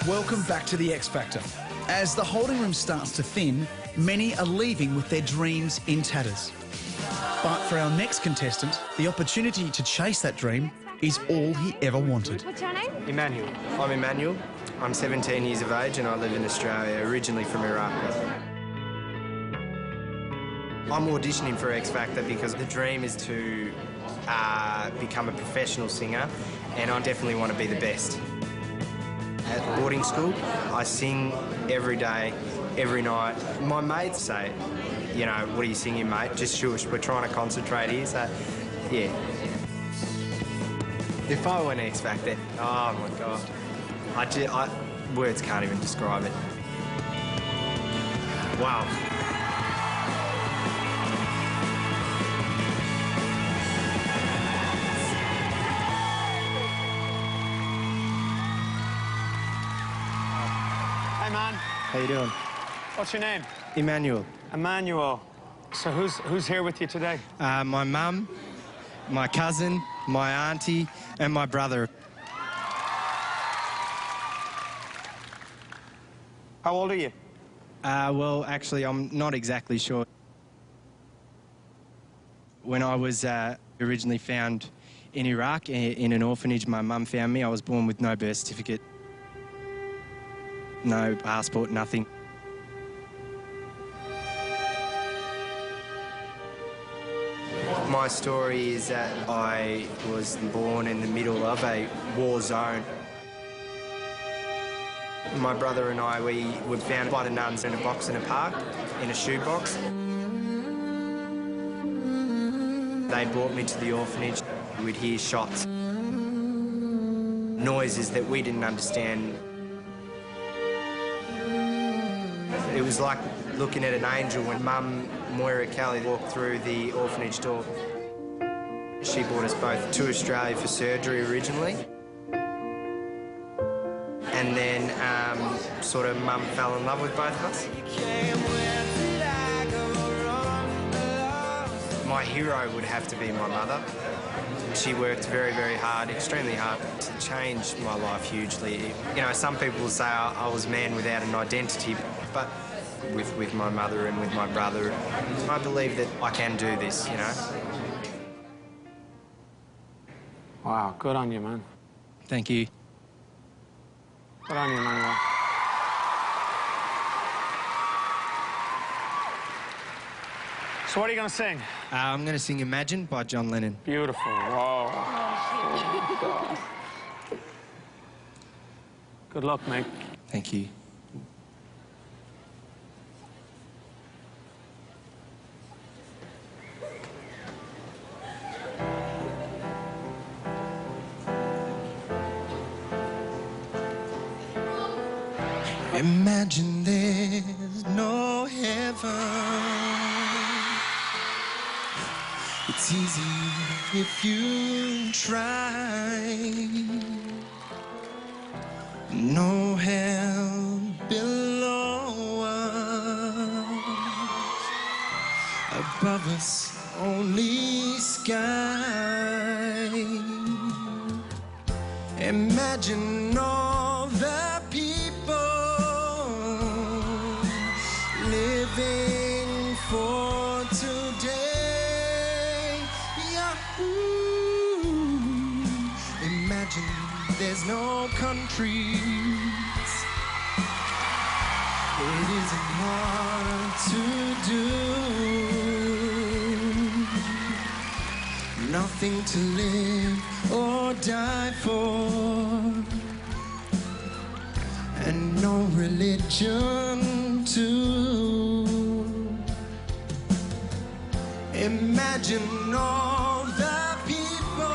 Welcome back to the X Factor. As the holding room starts to thin, many are leaving with their dreams in tatters. But for our next contestant, the opportunity to chase that dream is all he ever wanted. What's your name? Emmanuel. I'm Emmanuel. I'm 17 years of age and I live in Australia, originally from Iraq. I'm auditioning for X Factor because the dream is to become a professional singer, and I definitely want to be the best. At boarding school, I sing every day, every night. My mates say, you know, what are you singing, mate? Just shush, we're trying to concentrate here, so, yeah. If I went X Factor, oh my God, words can't even describe it. Wow. Hey, man. How you doing? What's your name? Emmanuel. Emmanuel. So who's here with you today? My mum, my cousin, my auntie, and my brother. How old are you? Well, actually, I'm not exactly sure. When I was originally found in Iraq, in an orphanage, my mum found me. I was born with no birth certificate, no passport, nothing. My story is that I was born in the middle of a war zone. My brother and I, we were found by the nuns in a box in a park, in a shoebox. They brought me to the orphanage. We'd hear shots, noises that we didn't understand. It was like looking at an angel when Mum, Moira Kelly, walked through the orphanage door. She brought us both to Australia for surgery originally. And then sort of Mum fell in love with both of us. My hero would have to be my mother. She worked very, very hard, extremely hard, to change my life hugely. You know, some people will say I was a man without an identity, but with my mother and with my brother, I believe that I can do this, you know. Wow, good on you, man. Thank you. Good on you, Emmanuel. So what are you going to sing? I'm going to sing Imagine by John Lennon. Beautiful. Whoa. Good luck, mate. Thank you. Imagine there's no heaven. It's easy if you try. No hell below us. Above us, only sky. Imagine all the people living for today. Yahoo! Imagine there's no countries. It isn't hard to do. Nothing to live or die for, and no religion too. Imagine all the people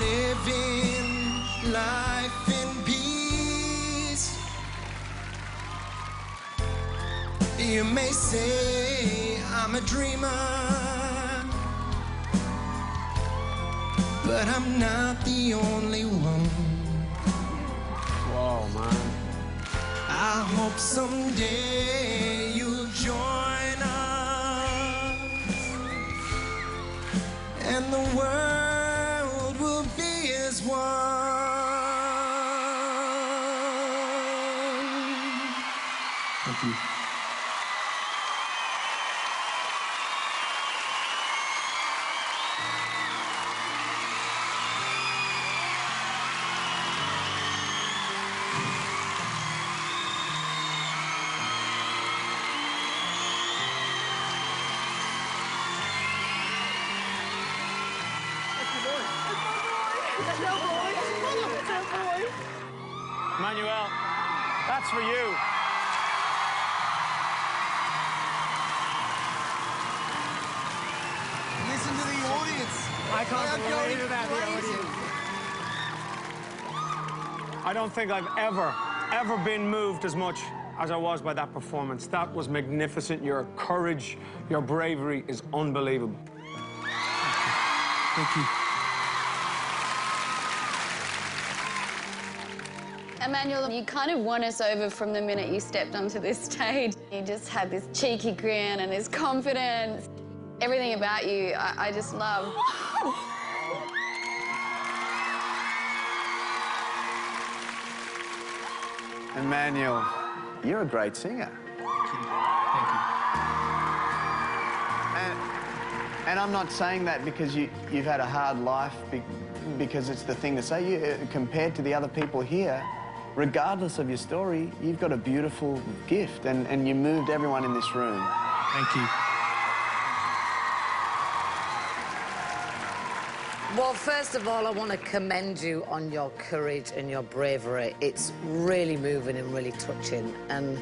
living life in peace. You may say I'm a dreamer, but I'm not the only one. Whoa, man. I hope someday you'll join us, and the world will be as one. you. Emmanuel, that's for you. Listen to the audience. I can't They are believe going that, the crazy. audience. I don't think I've ever been moved as much as I was by that performance. That was magnificent. Your courage, your bravery is unbelievable. Thank you. Emmanuel, you kind of won us over from the minute you stepped onto this stage. You just had this cheeky grin and this confidence. Everything about you, I just love. Emmanuel, you're a great singer. Thank you. And I'm not saying that because you've had a hard life, because it's the thing to say. Compared to the other people here, regardless of your story, you've got a beautiful gift, and you moved everyone in this room. Thank you. Well, first of all, I want to commend you on your courage and your bravery. It's really moving and really touching. And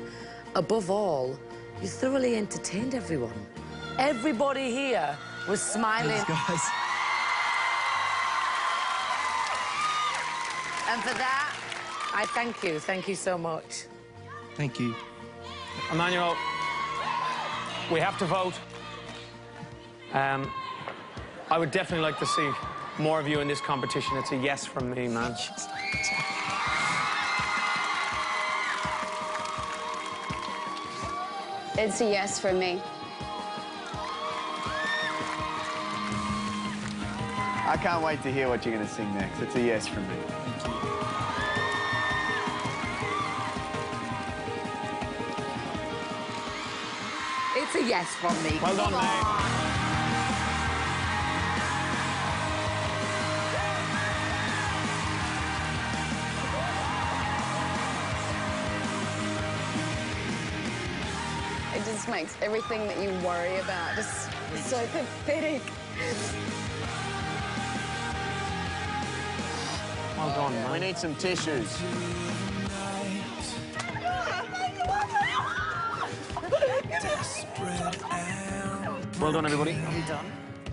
above all, you thoroughly entertained everyone. Everybody here was smiling. Thanks, guys. And for that, I thank you. Thank you so much. Thank you. Emmanuel, we have to vote. I would definitely like to see more of you in this competition. It's a yes from me, man. It's a yes from me. I can't wait to hear what you're going to sing next. It's a yes from me. It's a yes from me. Well done, mate. It just makes everything that you worry about just so pathetic. Well done, man. We need some tissues. Well done, everybody.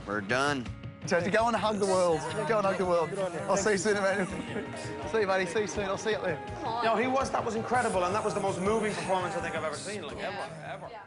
We're done. So to go and hug the world. Go and hug the world. I'll see you soon, Emmanuel. See you, buddy. See you soon. I'll see you up there. No, that was incredible, and that was the most moving performance I think I've ever seen, like, ever. Yeah.